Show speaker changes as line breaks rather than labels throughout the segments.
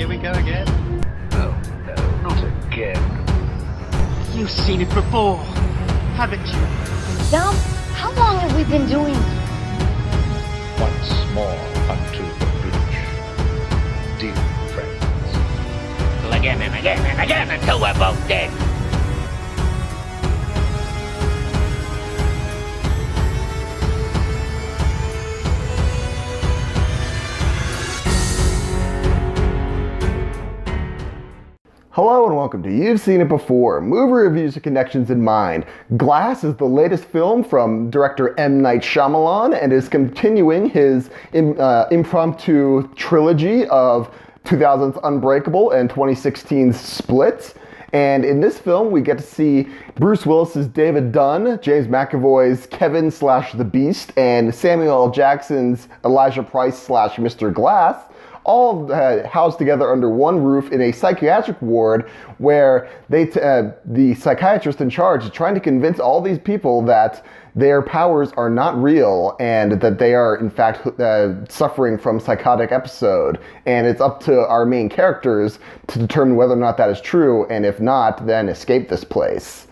we go again?
Oh, no, not again.
You've seen it before, haven't you?
Dom, how long have we been doing this?
Once more unto the bridge, dear friends.
Again and again and again until we're both dead.
Hello and welcome to You've Seen It Before, movie reviews and connections in mind. Glass is the latest film from director M. Night Shyamalan and is continuing his impromptu trilogy of 2000's Unbreakable and 2016's Split. And in this film, we get to see Bruce Willis's David Dunn, James McAvoy's Kevin / The Beast, and Samuel L. Jackson's Elijah Price / Mr. Glass, all housed together under one roof in a psychiatric ward where the psychiatrist in charge is trying to convince all these people that their powers are not real and that they are in fact suffering from psychotic episode. And it's up to our main characters to determine whether or not that is true, and if not, then escape this place.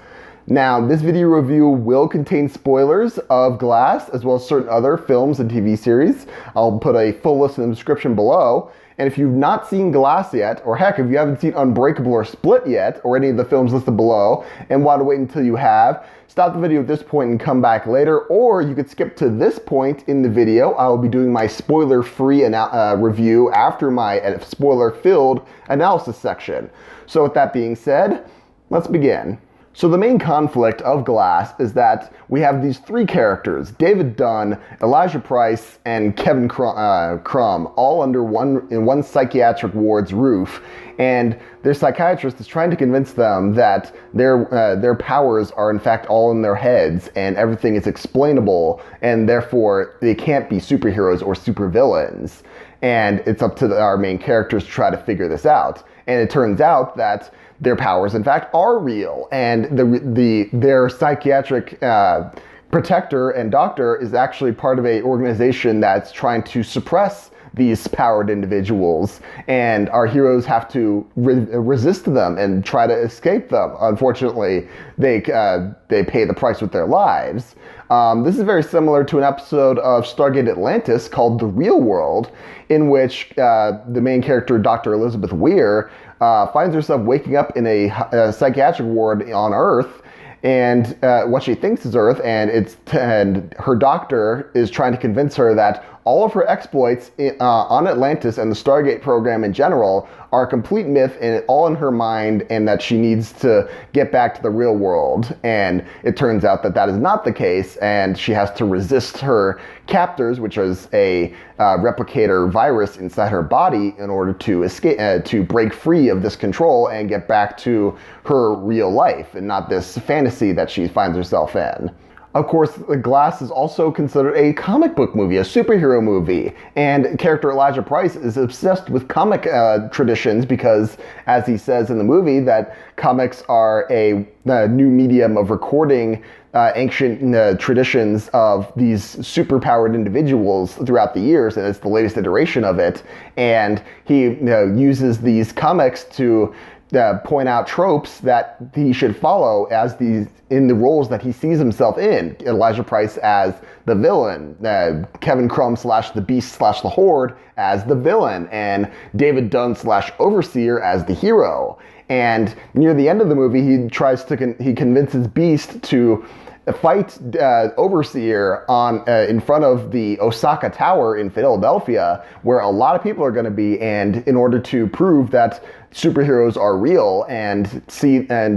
Now, this video review will contain spoilers of Glass, as well as certain other films and TV series. I'll put a full list in the description below. And if you've not seen Glass yet, or heck, if you haven't seen Unbreakable or Split yet, or any of the films listed below, and want to wait until you have, stop the video at this point and come back later, or you could skip to this point in the video. I will be doing my spoiler-free review after my spoiler-filled analysis section. So with that being said, let's begin. So the main conflict of Glass is that we have these three characters, David Dunn, Elijah Price, and Kevin Crumb, all under one psychiatric ward's roof. And their psychiatrist is trying to convince them that their powers are in fact all in their heads and everything is explainable, and therefore they can't be superheroes or supervillains. And it's up to our main characters to try to figure this out. And it turns out that their powers, in fact, are real, and their psychiatric protector and doctor is actually part of an organization that's trying to suppress these powered individuals, and our heroes have to resist them and try to escape them. Unfortunately, they pay the price with their lives. This is very similar to an episode of Stargate Atlantis called The Real World, in which the main character, Dr. Elizabeth Weir, finds herself waking up in a psychiatric ward on Earth, and what she thinks is Earth, and her doctor is trying to convince her that all of her exploits on Atlantis and the Stargate program in general are a complete myth and all in her mind, and that she needs to get back to the real world. And it turns out that that is not the case, and she has to resist her captors, which is a replicator virus inside her body, in order to escape, to break free of this control and get back to her real life and not this fantasy that she finds herself in. Of course, Glass is also considered a comic book movie, a superhero movie, and character Elijah Price is obsessed with comic traditions because, as he says in the movie, that comics are a new medium of recording ancient traditions of these superpowered individuals throughout the years, and it's the latest iteration of it. And he uses these comics to point out tropes that he should follow in the roles that he sees himself in. Elijah Price as the villain, Kevin Crumb / the Beast / the Horde as the villain, and David Dunn / Overseer as the hero. And near the end of the movie, he convinces Beast to fight Overseer in front of the Osaka Tower in Philadelphia, where a lot of people are going to be, and in order to prove that superheroes are real and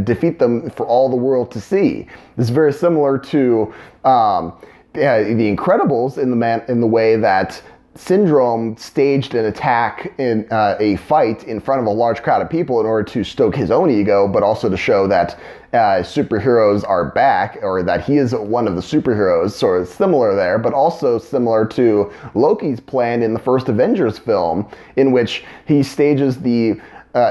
defeat them for all the world to see. This is very similar to The Incredibles in the way that Syndrome staged an attack in a fight in front of a large crowd of people in order to stoke his own ego, but also to show that superheroes are back, or that he is one of the superheroes. Sort of similar there, but also similar to Loki's plan in the first Avengers film, in which he stages the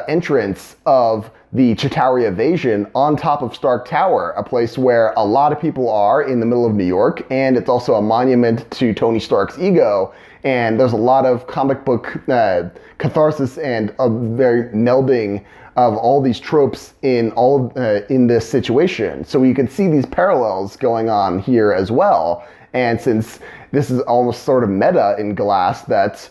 entrance of the Chitauri Evasion on top of Stark Tower, a place where a lot of people are in the middle of New York, and it's also a monument to Tony Stark's ego. And there's a lot of comic book catharsis and a very melding of all these tropes in this situation. So you can see these parallels going on here as well. And since this is almost sort of meta in Glass, that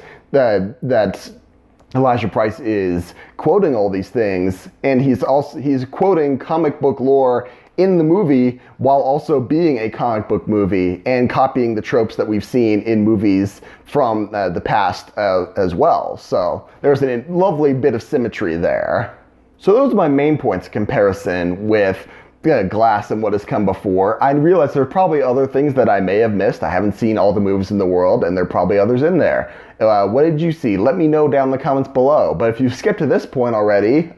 Elijah Price is quoting all these things, and he's quoting comic book lore in the movie while also being a comic book movie and copying the tropes that we've seen in movies from the past as well. So there's a lovely bit of symmetry there. So those are my main points of comparison with Glass and what has come before. I realize there are probably other things that I may have missed. I haven't seen all the movies in the world, and there are probably others in there. What did you see? Let me know down in the comments below. But if you've skipped to this point already,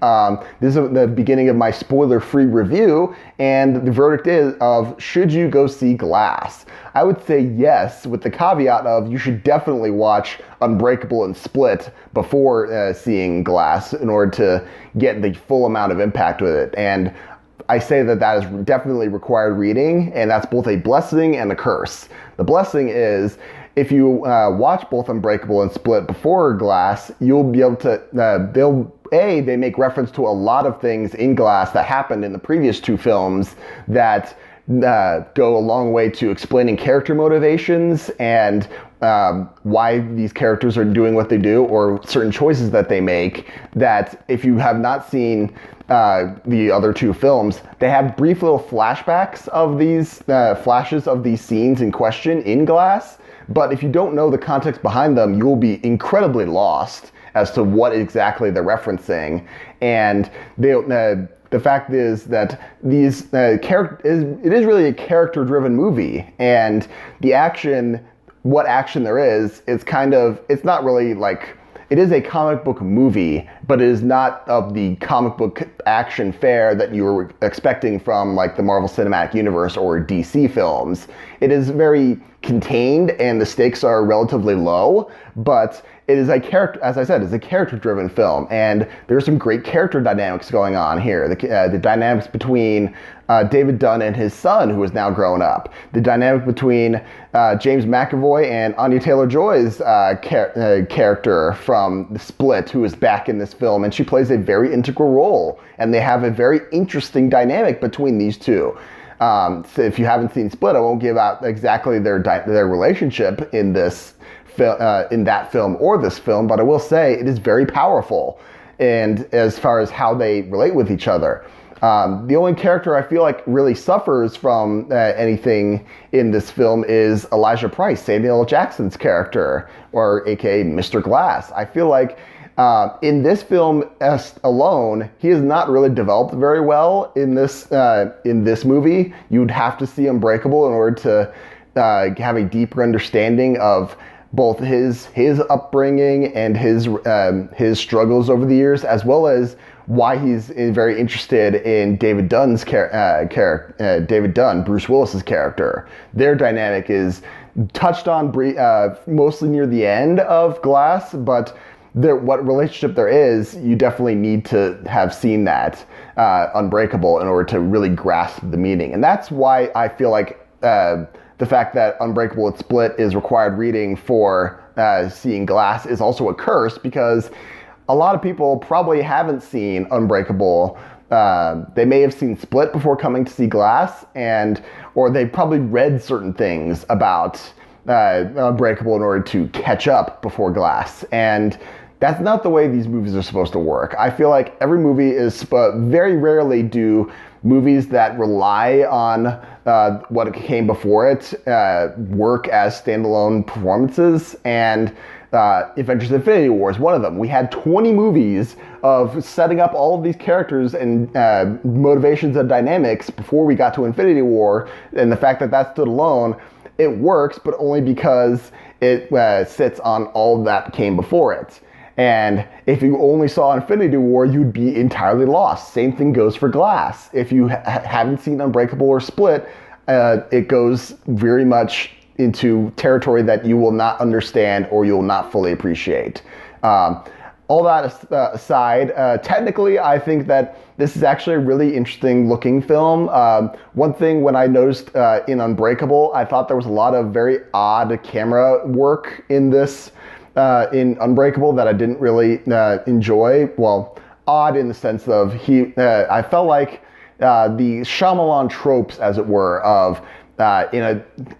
this is the beginning of my spoiler-free review, and the verdict is of, should you go see Glass? I would say yes, with the caveat of you should definitely watch Unbreakable and Split before seeing Glass in order to get the full amount of impact with it. And I say that is definitely required reading, and that's both a blessing and a curse. The blessing is, if you watch both Unbreakable and Split before Glass, you'll be able to, they make reference to a lot of things in Glass that happened in the previous two films that go a long way to explaining character motivations and why these characters are doing what they do, or certain choices that they make, that if you have not seen the other two films, they have brief little flashbacks of these flashes of these scenes in question in Glass. But if you don't know the context behind them, you'll be incredibly lost as to what exactly they're referencing. And the fact is that these it is really a character-driven movie, and the action, what action there is, it's not really like, it is a comic book movie, but it is not of the comic book action fare that you were expecting from like the Marvel Cinematic Universe or DC films. It is very contained and the stakes are relatively low, but it is as I said, it's a character-driven film, and there's some great character dynamics going on here. The dynamics between David Dunn and his son, who is now grown up. The dynamic between James McAvoy and Anya Taylor-Joy's character from The Split, who is back in this film, and she plays a very integral role. And they have a very interesting dynamic between these two. So if you haven't seen Split, I won't give out exactly their relationship in that film or this film, but I will say it is very powerful, and as far as how they relate with each other. The only character I feel like really suffers from anything in this film is Elijah Price, Samuel L. Jackson's character, or aka Mr. Glass. I feel like in this film alone, he is not really developed very well in this movie. You'd have to see Unbreakable in order to have a deeper understanding of both his upbringing and his struggles over the years, as well as why he's very interested in David Dunn's David Dunn, Bruce Willis's character. Their dynamic is touched on mostly near the end of Glass, but what relationship there is, you definitely need to have seen that Unbreakable in order to really grasp the meaning. And that's why I feel like the fact that Unbreakable and Split is required reading for seeing Glass is also a curse, because a lot of people probably haven't seen Unbreakable. They may have seen Split before coming to see Glass, or they've probably read certain things about Unbreakable in order to catch up before Glass. And that's not the way these movies are supposed to work. I feel like every movie is, very rarely do movies that rely on what came before it work as standalone performances, and Avengers Infinity War is one of them. We had 20 movies of setting up all of these characters and motivations and dynamics before we got to Infinity War, and the fact that that stood alone, it works, but only because it sits on all that came before it. And if you only saw Infinity War, you'd be entirely lost. Same thing goes for Glass. If you haven't seen Unbreakable or Split, it goes very much into territory that you will not understand or you will not fully appreciate. all that aside, technically, I think that this is actually a really interesting looking film. One thing when I noticed in Unbreakable, I thought there was a lot of very odd camera work in this, in Unbreakable, that I didn't really enjoy. Well, odd in the sense of I felt like the Shyamalan tropes, as it were, of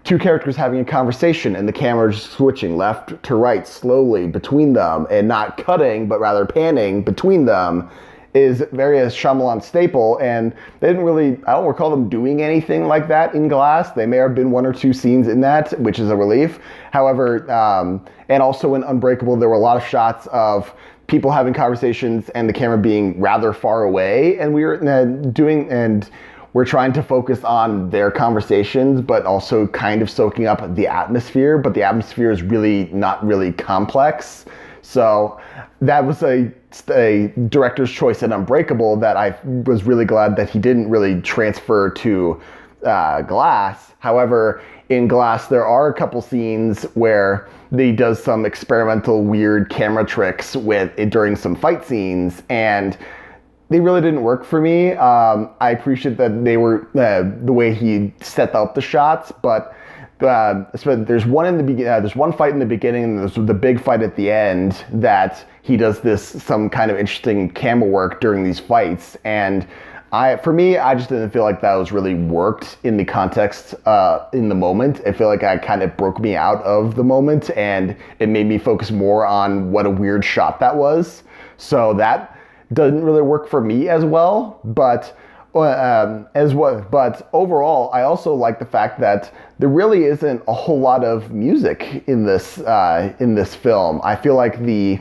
two characters having a conversation and the camera just switching left to right slowly between them and not cutting but rather panning between them is very a Shyamalan staple, and they didn't really, I don't recall them doing anything like that in Glass. They may have been one or two scenes in that, which is a relief. However, and also in Unbreakable, there were a lot of shots of people having conversations and the camera being rather far away, and we're trying to focus on their conversations, but also kind of soaking up the atmosphere, but the atmosphere is really not really complex. So that was a director's choice in Unbreakable that I was really glad that he didn't really transfer to Glass. However, in Glass, there are a couple scenes where he does some experimental weird camera tricks during some fight scenes, and they really didn't work for me. I appreciate that they were the way he set up the shots, but there's one fight in the beginning and there's the big fight at the end that he does some kind of interesting camera work during these fights, and for me, I just didn't feel like that was really worked in the context in the moment. I feel like it kind of broke me out of the moment, and it made me focus more on what a weird shot that was. So that doesn't really work for me as well, but overall, I also like the fact that there really isn't a whole lot of music in this film. I feel like the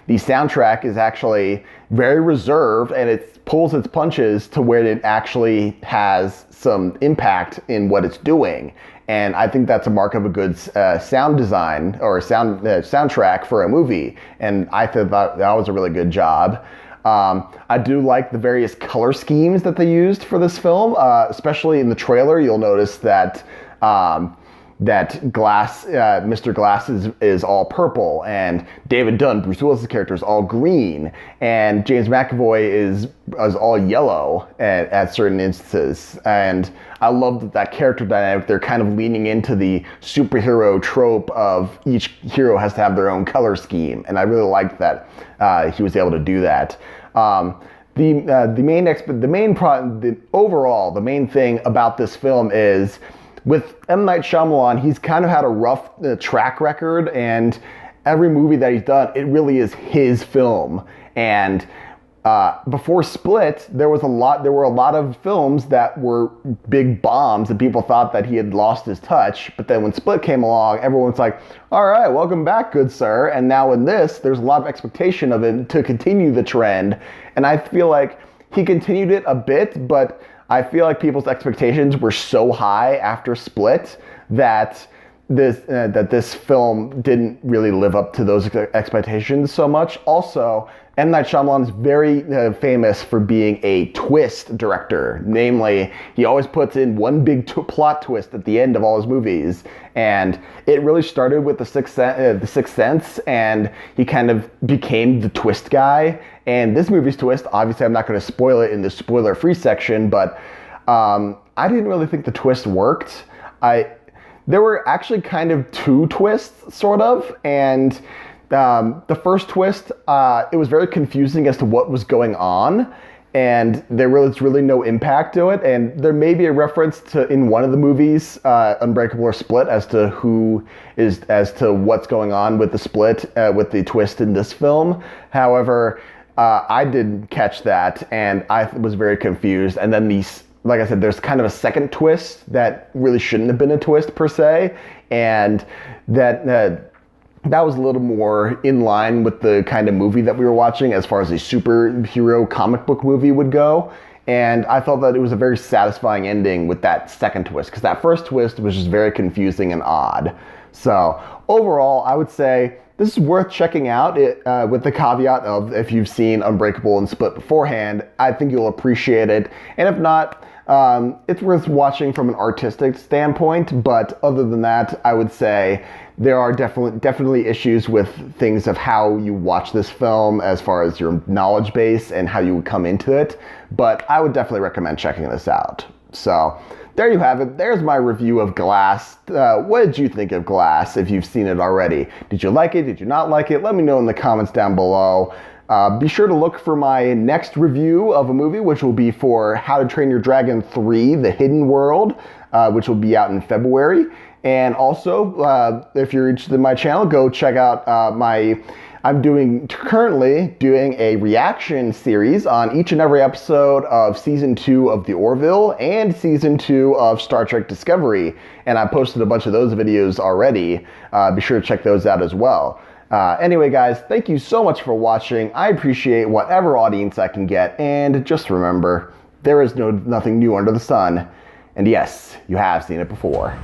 soundtrack is actually very reserved, and it pulls its punches to where it actually has some impact in what it's doing. And I think that's a mark of a good sound design or soundtrack for a movie. And I thought that was a really good job. I do like the various color schemes that they used for this film, especially in the trailer. You'll notice that Glass, Mr. Glass is all purple, and David Dunn, Bruce Willis' character, is all green, and James McAvoy is all yellow at certain instances. And I love that character dynamic. They're kind of leaning into the superhero trope of each hero has to have their own color scheme, and I really liked that he was able to do that. The main thing about this film is, with M. Night Shyamalan, he's kind of had a rough track record, and every movie that he's done, it really is his film. And before Split, there were a lot of films that were big bombs, and people thought that he had lost his touch. But then when Split came along, everyone's like, all right, welcome back, good sir. And now in this, there's a lot of expectation of him to continue the trend. And I feel like he continued it a bit, but I feel like people's expectations were so high after Split that this film didn't really live up to those expectations so much. Also, M. Night Shyamalan is very famous for being a twist director. Namely, he always puts in one big plot twist at the end of all his movies. And it really started with The Sixth Sense, and he kind of became the twist guy. And this movie's twist, obviously I'm not going to spoil it in the spoiler-free section, but I didn't really think the twist worked. There were actually kind of two twists, sort of, and the first twist, it was very confusing as to what was going on, and there was really no impact to it. And there may be a reference in one of the movies, Unbreakable or Split, as to what's going on with the Split, with the twist in this film. However, I didn't catch that, and I was very confused. And then like I said, there's kind of a second twist that really shouldn't have been a twist per se, and that was a little more in line with the kind of movie that we were watching as far as a superhero comic book movie would go. And I felt that it was a very satisfying ending with that second twist, because that first twist was just very confusing and odd. So overall, I would say this is worth checking out, with the caveat of if you've seen Unbreakable and Split beforehand, I think you'll appreciate it. And if not, It's worth watching from an artistic standpoint, but other than that, I would say there are definitely issues with things of how you watch this film as far as your knowledge base and how you would come into it, but I would definitely recommend checking this out. So there you have it. There's my review of Glass. What did you think of Glass if you've seen it already? Did you like it? Did you not like it? Let me know in the comments down below. Be sure to look for my next review of a movie, which will be for How to Train Your Dragon 3, The Hidden World, which will be out in February. And also, if you're interested in my channel, go check out I'm currently doing a reaction series on each and every episode of Season 2 of The Orville and Season 2 of Star Trek Discovery. And I posted a bunch of those videos already. Be sure to check those out as well. Anyway, guys, thank you so much for watching. I appreciate whatever audience I can get. And just remember, there is nothing new under the sun. And yes, you have seen it before.